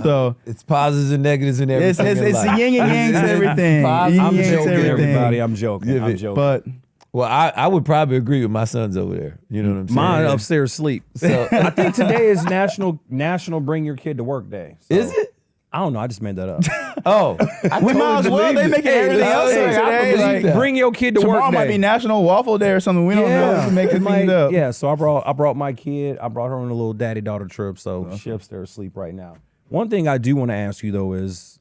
So it's positives and negatives and everything. It's the yin and yang to everything. I'm joking, everybody. I'm joking. I'm joking. But I would probably agree with my sons over there. You know what I'm saying? Mine upstairs sleep. So I think today is National Bring Your Kid to Work Day. So, is it? I don't know. I just made that up. Oh, We might as well. They making everything else listen, I today. believe Like, that. Bring your kid to work tomorrow might day. be National Waffle Day or something. We don't know. We make it cleaned up. Yeah, so I brought my kid. I brought her on a little daddy-daughter trip, so she upstairs asleep right now. One thing I do want to ask you though is,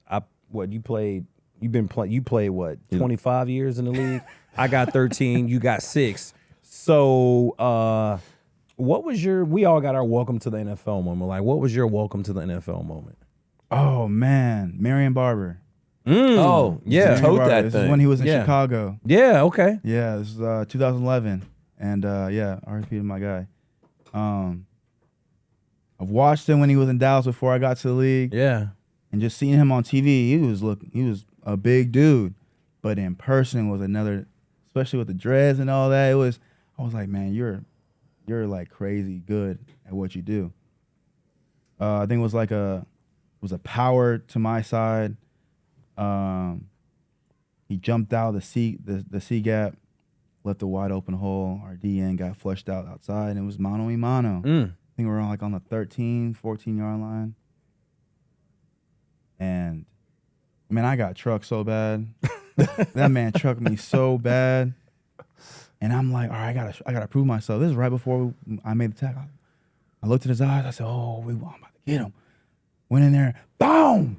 you played what 25 years in the league? I got 13. You got 6. So what was we all got our welcome to the NFL moment. Like, what was your welcome to the NFL moment? Oh man, Marion Barber. Oh, Yeah. Marion tote Barber. that This thing. is when he was in Yeah. Chicago. Yeah, okay. Yeah, this is 2011, and yeah, RP to my guy. I've watched him when he was in Dallas before I got to the league, Yeah. and just seeing him on TV, he was a big dude, but in person was another, especially with the dreads and all that. I was like, man, you're like crazy good at what you do. I think it was a power to my side. He jumped out the C gap, left a wide open hole. Our DN got flushed out outside, and it was mano y mano. I think we were on the 13, 14-yard line. And, man, I got trucked so bad. That man trucked me so bad. And I'm like, all right, I gotta prove myself. This is right before I made the tackle. I looked at his eyes. I said, oh, I'm about to get him. Went in there, boom!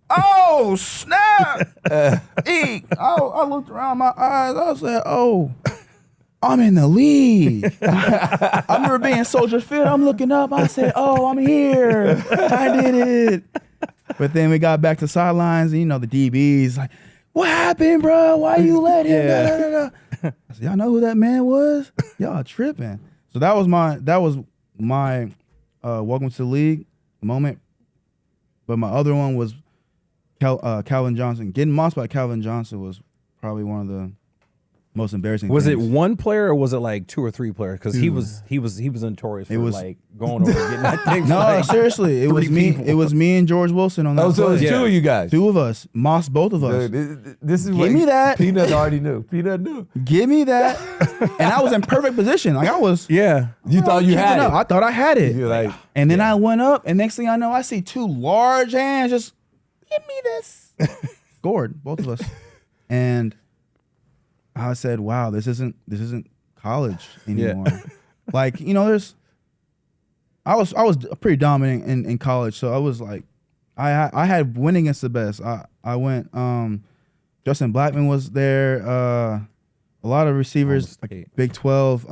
Oh, snap! Eek! I looked around my eyes. I said, oh, I'm in the league. I remember being Soldier Field. I'm looking up. I said, oh, I'm here. I did it. But then we got back to sidelines, and the DBs like, what happened, bro? Why you let him? Yeah. Da, da, da, da. I said, y'all know who that man was? Y'all tripping. So that was my welcome to the league moment. But my other one was Calvin Johnson. Getting mossed by Calvin Johnson was probably one of the most embarrassing Was it things. one player or was it like 2 or 3 players? Because he was notorious for like going over and getting that thing. No, like, seriously, it was me. people. It was me and George Wilson on that. Oh, so play. it's 2 of you guys. 2 of us, mossed both of us. This is Give what me that. Peanut already knew. Peanut knew. Give me that, and I was in perfect position. Like I was. Yeah. You thought you had it. I thought I had it. You're like, And then I went up, and next thing I know, I see 2 large hands just give me this. Scored, both of us, and I said, "Wow, this isn't college anymore." Like I was pretty dominant in college, so I was like, I had winning against the best. I went. Justin Blackman was there. A lot of receivers, like Big 12.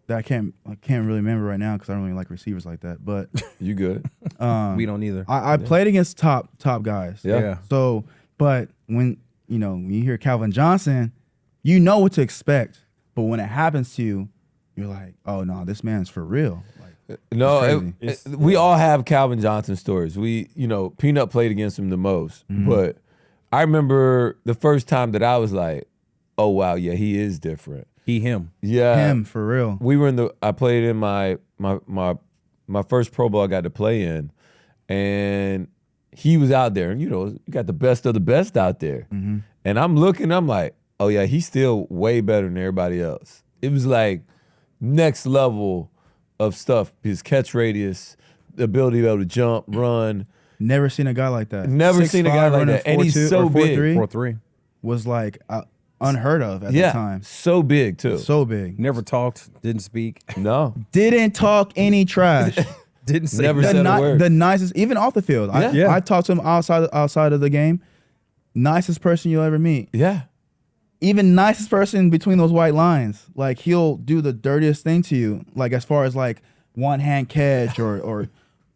That I can't really remember right now because I don't really like receivers like that. But you good. We don't either. I played against top guys. Yeah. So, but when you hear Calvin Johnson, you know what to expect. But when it happens to you, you're like, oh no, this man's for real. Like, No, it's we all have Calvin Johnson stories. Peanut played against him the most. But I remember the first time that I was like, oh wow, yeah, he is different. Him. Yeah. him for real. I played in my first Pro Bowl I got to play in, and he was out there, and you got the best of the best out there. And I'm looking, I'm like, oh yeah, he's still way better than everybody else. It was like next level of stuff. His catch radius, the ability to be able to jump, run. Never seen a guy like that. Never seen a guy like that. And he's so big. 4-3. Was like unheard of at the time. So big too. So big. Never talked. Didn't speak. No. Didn't talk any trash. Didn't say Never nothing. said a word. The nicest, even off the field. Yeah. I talked to him outside of the game. Nicest person you'll ever meet. Yeah. Even nicest person between those white lines. Like he'll do the dirtiest thing to you. Like as far as like one hand catch or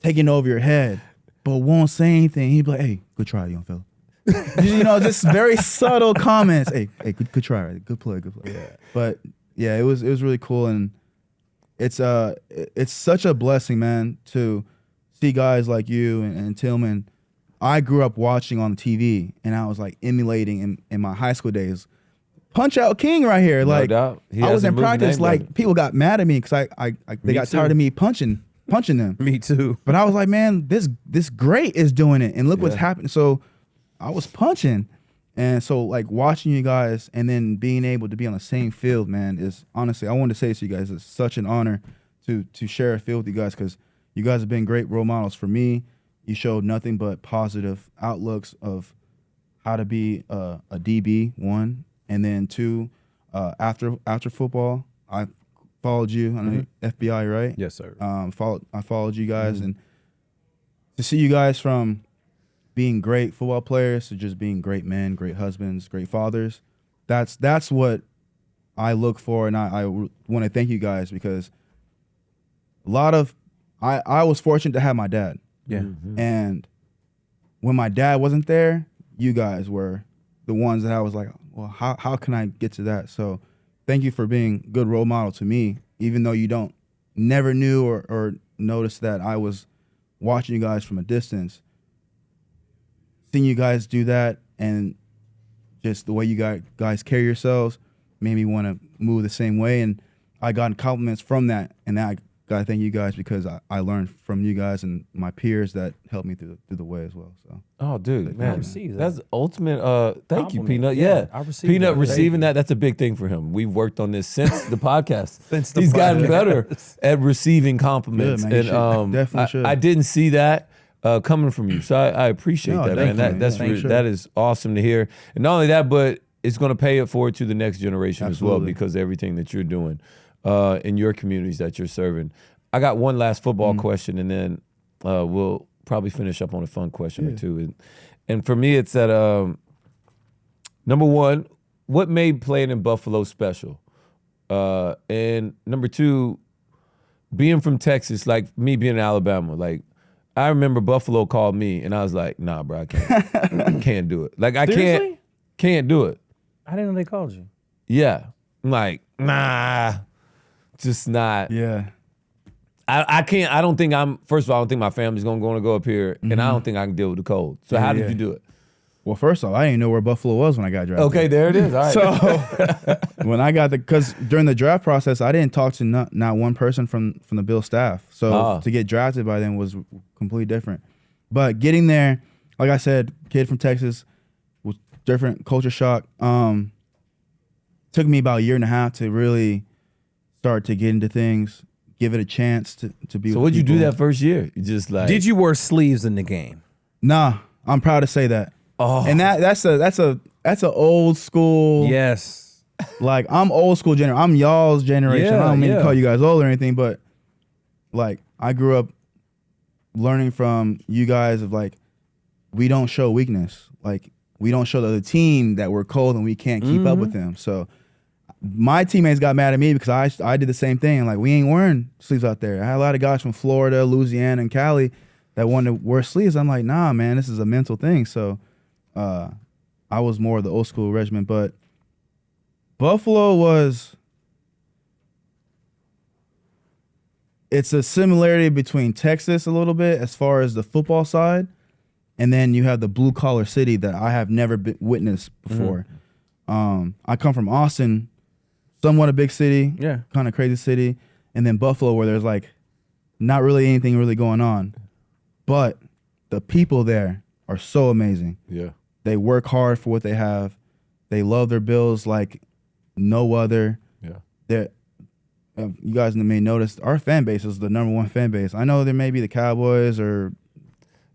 taking over your head, but won't say anything. He'd be like, "Hey, good try, young fella." Just very subtle comments. Hey, good try, right? Good play. Yeah. But yeah, it was really cool, and it's such a blessing, man, to see guys like you and Tillman. I grew up watching on TV, and I was like emulating in my high school days. Punch Out King right here. No Like doubt. He I was hasn't in moved the practice, name like down. people got mad at me because they got tired of me punching them. Me too. But I was like, man, this great is doing it, and look what's Yeah. happening. So I was punching, and so like watching you guys, and then being able to be on the same field, man, is honestly, I wanted to say to you guys, it's such an honor to share a field with you guys because you guys have been great role models for me, You showed nothing but positive outlooks of how to be a DB, one, and then two, after football, I followed you on the FBI, right? Yes, sir. I followed you guys, and to see you guys from being great football players to just being great men, great husbands, great fathers, that's what I look for, and I want to thank you guys because I was fortunate to have my dad. Yeah. And when my dad wasn't there, you guys were the ones that I was like, well, how can I get to that? So thank you for being a good role model to me, even though you never knew or noticed that I was watching you guys from a distance. Seeing you guys do that and just the way you guys carry yourselves made me want to move the same way. And I got compliments from that. And I got to thank you guys because I learned from you guys and my peers that helped me through the way as well. So. Oh, dude, man, received that's ultimate. Thank you, Compliment. Peanut. Yeah, Yeah, I received Peanut that. receiving that. That's a big thing for him. We've worked on this since the podcast. Since the He's gotten podcast. better at receiving compliments, Good, man. You and should. Definitely should. I didn't see that coming from you, so I appreciate No, that, man. definitely. Yeah. That is awesome to hear, and not only that, but it's going to pay it forward to the next generation as well Absolutely. because of everything that you're doing in your communities that you're serving. I got one last football question, and then we'll probably finish up on a fun question or two. And for me, it's that number one, what made playing in Buffalo special? And number two, being from Texas, like me being in Alabama, like I remember Buffalo called me, and I was like, nah, bro, I can't, I can't do it. Like I Seriously? can't do it. I didn't know they called you. Yeah, I'm like, nah, just not. Yeah. I can't. I don't think I'm. First of all, I don't think my family's gonna go up here, and I don't think I can deal with the cold. So how did you do it? Well, first off, I didn't even know where Buffalo was when I got drafted. Okay, there it is. All right. So when I got because during the draft process, I didn't talk to not one person from the Bill staff. So to get drafted by them was completely different. But getting there, like I said, kid from Texas, was different culture shock. Took me about a year and a half to really start to get into things, give it a chance to be. So with what'd you do people. that first year? You just like Did you wear sleeves in the game? Nah, I'm proud to say that. Oh. And that's a old school. Yes. Like I'm old school generation. I'm y'all's generation. Yeah, I don't mean yeah. to call you guys old or anything, but like I grew up learning from you guys of like we don't show weakness. Like we don't show the other team that we're cold and we can't keep up with them. So my teammates got mad at me because I did the same thing. Like we ain't wearing sleeves out there. I had a lot of guys from Florida, Louisiana, and Cali that wanted to wear sleeves. I'm like, nah, man, this is a mental thing. So I was more of the old school regiment, but Buffalo it's a similarity between Texas a little bit as far as the football side, and then you have the blue collar city that I have never witnessed before. I come from Austin, somewhat a big city, kind of crazy city, and then Buffalo where there's like not really anything really going on, but the people there are so amazing. Yeah. They work hard for what they have. They love their Bills like no other. Yeah. You guys may notice our fan base is the #1 fan base. I know there may be the Cowboys or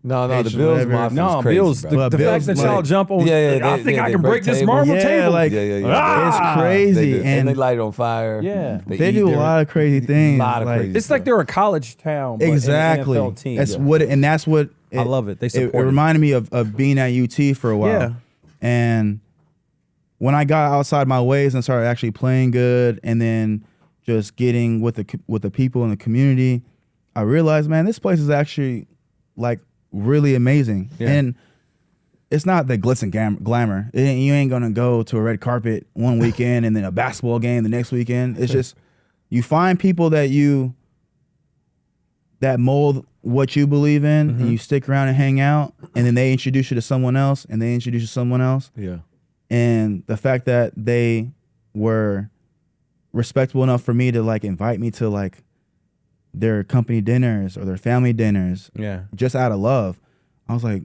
No, the Patience, Bills whatever. mafia No, is crazy, Bills. bro. The Bills, fact that y'all like- jump on. Yeah, I think I they can break break this tables. marble Yeah, table. like- Yeah. it's crazy. And And they light it on fire. Yeah. they do a lot of crazy things. lot of like, crazy It's like they're a college town, but exactly. an NFL team. That's what, and that's what I love it. They It support it. reminded me of being at UT for a while. Yeah. And when I got outside my ways and started actually playing good, and then just getting with the people in the community, I realized, man, this place is actually like really amazing. Yeah. And it's not the glitz and glamour. You ain't gonna go to a red carpet one weekend and then a basketball game the next weekend. It's just you find people that mold what you believe in, and you stick around and hang out, and then they introduce you to someone else, and they introduce you to someone else. Yeah. And the fact that they were respectable enough for me to like invite me to like their company dinners or their family dinners, Yeah. just out of love, I was like,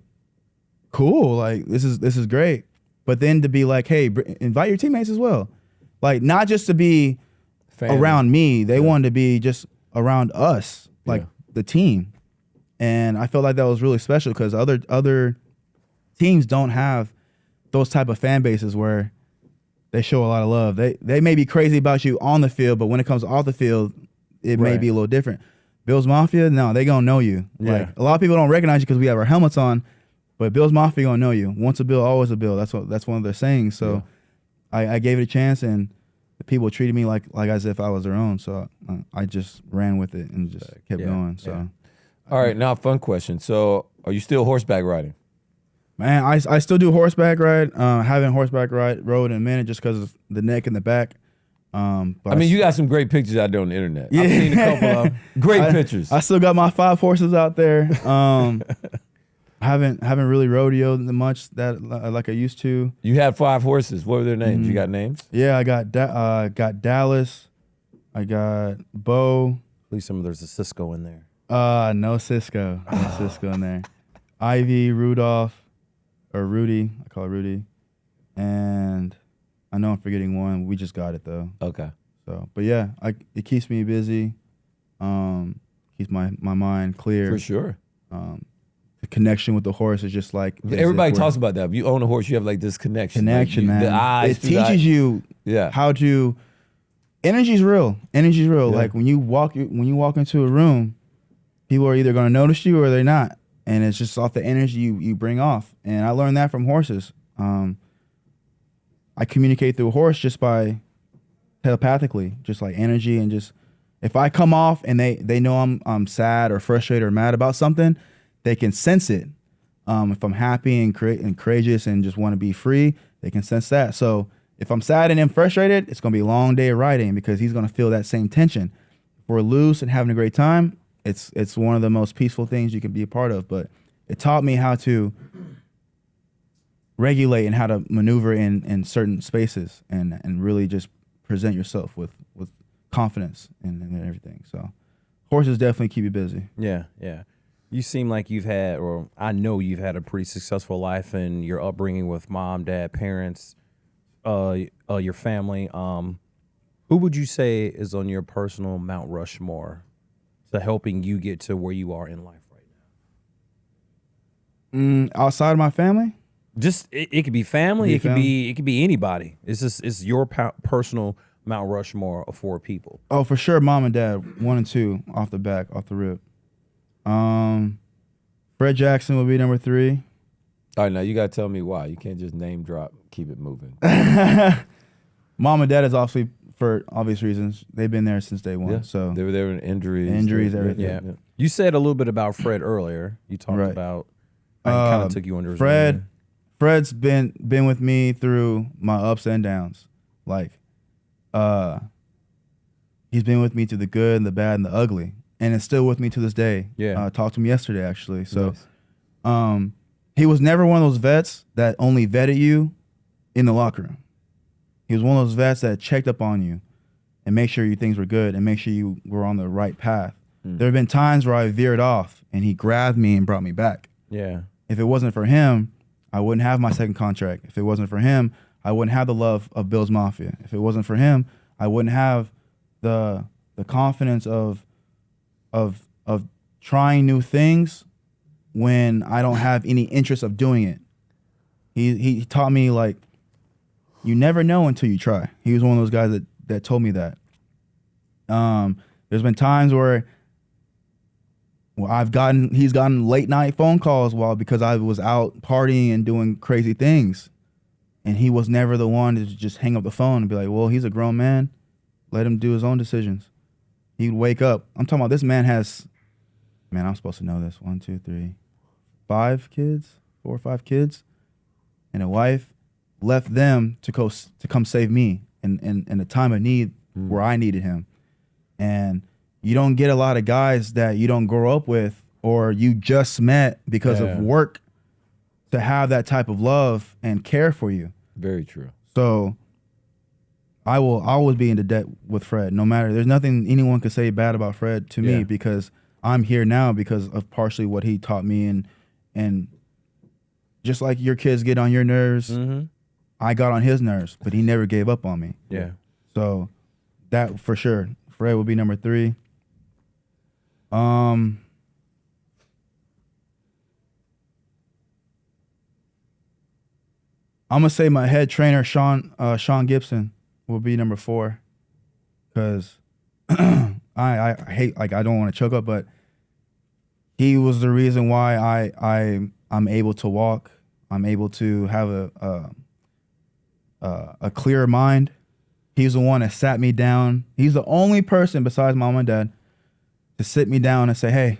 cool, like this is great. But then to be like, hey, invite your teammates as well, like not just to be Family. around me, they wanted to be just around us, like the team. And I felt like that was really special because other teams don't have those type of fan bases where they show a lot of love. They may be crazy about you on the field, but when it comes off the field, it may be a little different. Bills Mafia, no, they gonna know you. Yeah. Like a lot of people don't recognize you because we have our helmets on, but Bills Mafia gonna know you. Once a Bill, always a Bill. That's one of their sayings. So I gave it a chance, and the people treated me like as if I was their own. So I just ran with it and just kept going. So, all right, now a fun question. So, are you still horseback riding? Man, I still do horseback ride. Haven't horseback rode in a minute just because of the neck and the back. But I mean, you got some great pictures out there on the internet. I've seen a couple of great pictures. I still got my 5 horses out there. Haven't really rodeoed much that like I used to. You had 5 horses. What were their names? You got names? Yeah, I got Dallas. I got Bo. At least there's a Cisco in there. No Cisco. No Cisco in there. Ivy, Rudolph, or Rudy. I call it Rudy. And I know I'm forgetting one. We just got it though. Okay. So, but yeah, it keeps me busy. Keeps my mind clear. For sure. The connection with the horse is just like everybody talks about that. If you own a horse, you have like this connection. Like man. The eyes it teaches you how to. Energy's real. Energy's real. Yeah. Like when you walk into a room, people are either going to notice you or they're not, and it's just off the energy you bring off. And I learned that from horses. I communicate through a horse just by telepathically, just like energy, and just if I come off and they know I'm sad or frustrated or mad about something, they can sense it. If I'm happy and courageous and just want to be free, they can sense that. So if I'm sad and I'm frustrated, it's gonna be a long day of riding because he's gonna feel that same tension. If we're loose and having a great time, it's one of the most peaceful things you can be a part of. But it taught me how to regulate and how to maneuver in certain spaces and really just present yourself with confidence and everything. So horses definitely keep you busy. Yeah, yeah. You seem like you've had, or I know you've had a pretty successful life in your upbringing with mom, dad, parents, your family. Who would you say is on your personal Mount Rushmore to helping you get to where you are in life right now? Outside of my family? Just it could be family. It could be anybody. It's your personal Mount Rushmore of 4 people. Oh, for sure, mom and dad, 1 and 2 off the rip. Fred Jackson would be number 3. All right, now you got to tell me why. You can't just name drop, keep it moving. Mom and dad is obviously, for obvious reasons, they've been there since day one. Yeah. so they were there in injuries. Everything. Yeah. You said a little bit about Fred earlier. You talked about how he kind of took you under his wing. Fred's been with me through my ups and downs. Like, he's been with me through the good and the bad and the ugly, and it's still with me to this day. Yeah. I talked to him yesterday actually. So, Nice. he was never one of those vets that only vetted you in the locker room. He was one of those vets that checked up on you and make sure your things were good and make sure you were on the right path. There have been times where I veered off and he grabbed me and brought me back. Yeah. If it wasn't for him, I wouldn't have my second contract. If it wasn't for him, I wouldn't have the love of Bills Mafia. If it wasn't for him, I wouldn't have the confidence of trying new things when I don't have any interest of doing it. He taught me, like, you never know until you try. He was one of those guys that told me that. There's been times where he's gotten late night phone calls because I was out partying and doing crazy things. And he was never the one to just hang up the phone and be like, well, he's a grown man. Let him do his own decisions. He'd wake up. I'm talking about this man has, I'm supposed to know this. 1, 2, 3, 5 kids, 4 or 5 kids, and a wife. Left them to come save me in a time of need where I needed him. And you don't get a lot of guys that you don't grow up with or you just met because of work to have that type of love and care for you. Very true. So I will always be into debt with Fred, no matter. There's nothing anyone could say bad about Fred to me because I'm here now because of partially what he taught me. And just like your kids get on your nerves, I got on his nerves, but he never gave up on me. Yeah. So that for sure. Fred would be number 3. I'm gonna say my head trainer, Sean Gibson, will be number 4, because I hate, like, I don't want to choke up, but he was the reason why I'm able to walk. I'm able to have a clear mind. He's the one that sat me down. He's the only person besides mom and dad to sit me down and say, "Hey,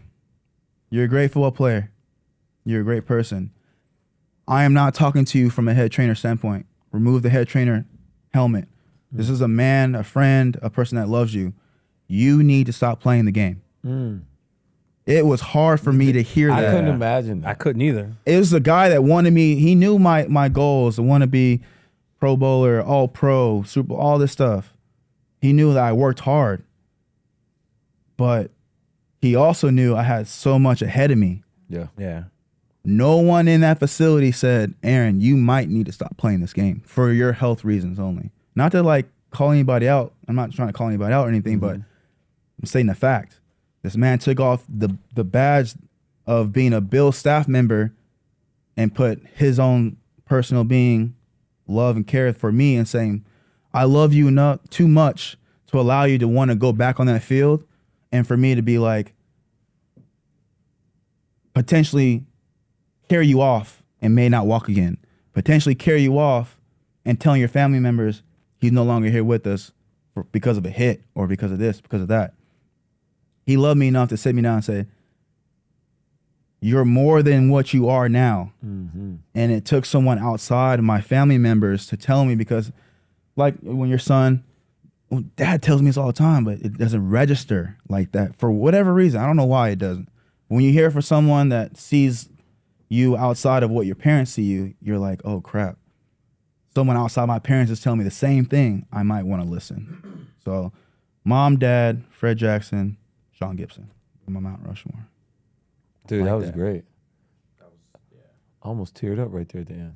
you're a great football player. You're a great person. I am not talking to you from a head trainer standpoint. Remove the head trainer helmet. This is a man, a friend, a person that loves you. You need to stop playing the game." It was hard for me to hear that. I couldn't imagine that. I couldn't either. It was a guy that wanted me. He knew my goals. I want to be Pro Bowler, All Pro, Super Bowl, all this stuff. He knew that I worked hard, but he also knew I had so much ahead of me. Yeah. No one in that facility said, "Aaron, you might need to stop playing this game for your health reasons only." Not to like call anybody out. I'm not trying to call anybody out or anything, but I'm stating the fact. This man took off the badge of being a Bill staff member and put his own personal being, love and care for me, and saying, "I love you enough too much to allow you to want to go back on that field," and for me to be like, potentially carry you off and may not walk again, potentially carry you off and telling your family members he's no longer here with us because of a hit or because of this, because of that. He loved me enough to sit me down and say, "You're more than what you are now." And it took someone outside of my family members to tell me, because like when your son, well, dad tells me this all the time, but it doesn't register like that for whatever reason. I don't know why it doesn't. When you hear from someone that sees you outside of what your parents see you, you're like, "Oh crap. Someone outside my parents is telling me the same thing. I might want to listen." So mom, dad, Fred Jackson, Sean Gibson, my Mount Rushmore. Dude, Like that was that. great. I almost teared up right there at the end.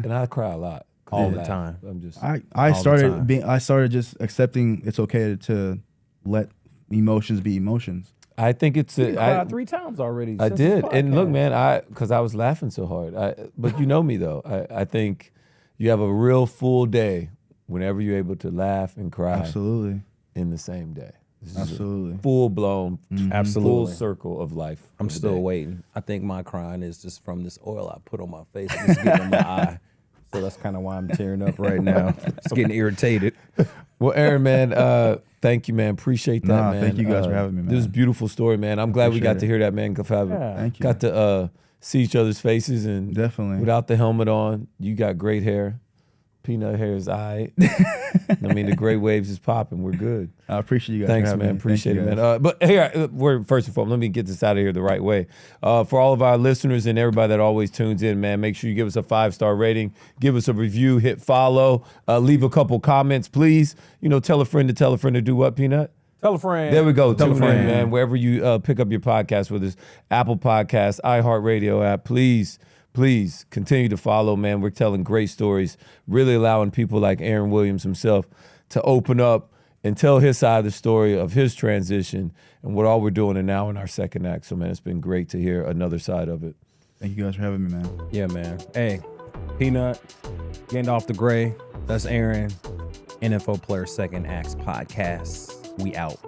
And I cry a lot. All the laugh. time. I'm just I All the started time. I started just accepting it's okay to let emotions be emotions. I think it's You cried 3 times already. I since this did. And look, podcast. man, because I was laughing so hard. But you know me though. I think you have a real full day whenever you're able to laugh and cry Absolutely. in the same day. This is Absolutely. a full blown, full Absolutely. circle of life. I'm of the still day. waiting. I think my crying is just from this oil I put on my face. It's getting in my eye. So that's kind of why I'm tearing up right now. It's getting irritated. Well, Aaron, man, thank you, man. Appreciate that, Nah, man. thank you guys for having me, This is a man. beautiful story, man. I'm glad we got Appreciate to it. hear that, man. Thank you. Got to see each other's faces, and Definitely. without the helmet on, you got great hair. Peanut hair is all right. I mean, the gray waves is popping. We're good. I appreciate you guys. Thanks, for having man. me. Appreciate Thank it, you man. guys. But here, we're first and foremost, let me get this out of here the right way. For all of our listeners and everybody that always tunes in, man, make sure you give us a 5-star rating, give us a review, hit follow, leave a couple comments, please. You know, tell a friend to do what, Peanut? Tell a friend. There we go. Tell a Tune in, friend. man. Wherever you pick up your podcast, whether it's Apple Podcasts, iHeartRadio app, please continue to follow, man. We're telling great stories, really allowing people like Aaron Williams himself to open up and tell his side of the story of his transition and what all we're doing and now in our second act. So, man, it's been great to hear another side of it. Thank you guys for having me, man. Yeah, man. Hey, Peanut, getting off the gray. That's Aaron, NFL Player Second Acts Podcast. We out.